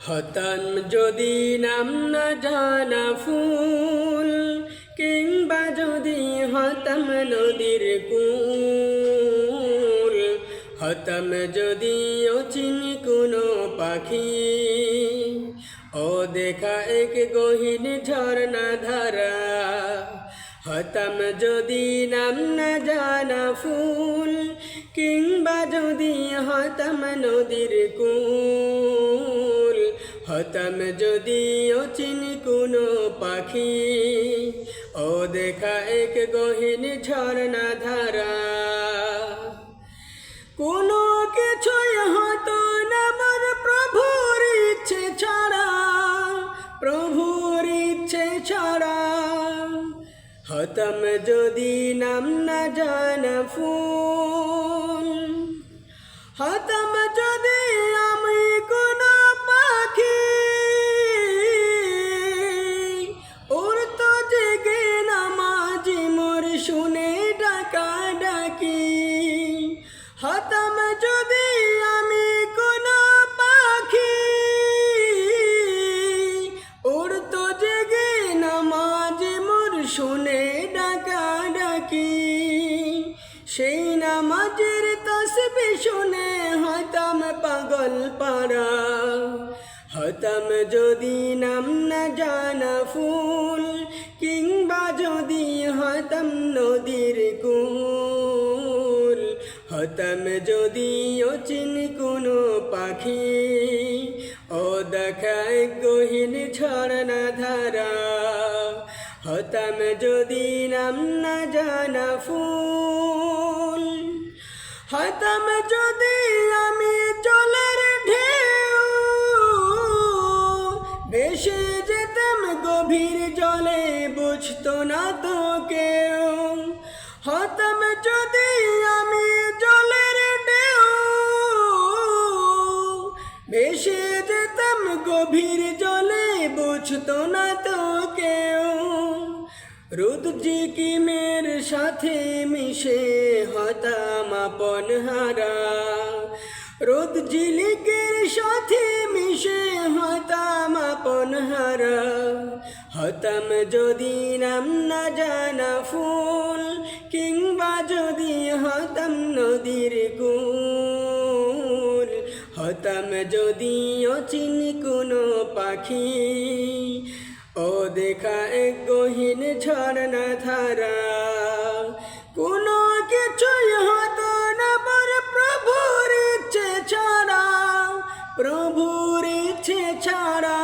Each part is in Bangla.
হতাম যদি নাম না জানা ফুল, কিংবা যদি হতাম নদীর কূল। হতাম যদি অচিনি কোনো পাখি, ও দেখা এক গহীন ঝর্ণা ধারা। হতাম যদি নাম না জানা ফুল, কিংবা যদি হতাম নদীর কূল। হতাম যদি অচিনি কোনো পাখি, ও দেখা এক গহীন ঝর্ণা ধারা। কোনো কিছুই হতো না মোর প্রভুর ইচ্ছে ছাড়া, প্রভুর ইচ্ছে ছাড়া। হতাম যদি নাম না জানা ফুল, হতাম যদি আমি কোনো পাখি, উড়তো জেগে নামাজি মোর শুনে ডাকা ডাকি। হতাম যদি আমি কোনো পাখি, উড়তো জেগে নামাজি মোর শুনে ডাকা ডাকি। সেই নামাজের তাসবিহ শুনে হতাম পাগল পারা। হতাম যদি নাম না জানা ফুল, কিংবা যদি হতাম নদীর কূল। হতাম যদি অচিনি কোনো পাখি, ও দেখা এক গহীন ঝর্ণা ধারা। হতাম যদি নাম না জানা ফুল, হতাম যদি আমি জলের ঢেউ, ভেসে যেতাম গভীর জলে বুঝতো না তো কেউ। হতাম যদি আমি জলের ঢেউ, ভেসে যেতাম গভীর জলে বুঝতো না তো কেউ। রোদ জিকিমের সাথে মিশে হতাম আপন হারা। রোদ ঝিলিকের সাথে মিশে হতাম আপন হারা। হতাম যদি নাম না জানা ফুল, কিংবা যদি হতাম নদীর কূল। হতাম যদি অচিনি কোনো পাখি, ও দেখা এক গহীন ঝর্ণা ধারা। কোনো কিছুই হতো না মোর প্রভুর ইচ্ছে ছাড়া, প্রভুর ইচ্ছে ছাড়া,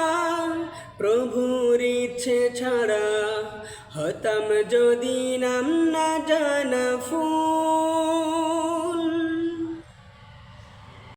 প্রভুর ইচ্ছে ছাড়া। হতাম যদি নাম না জানা ফুল।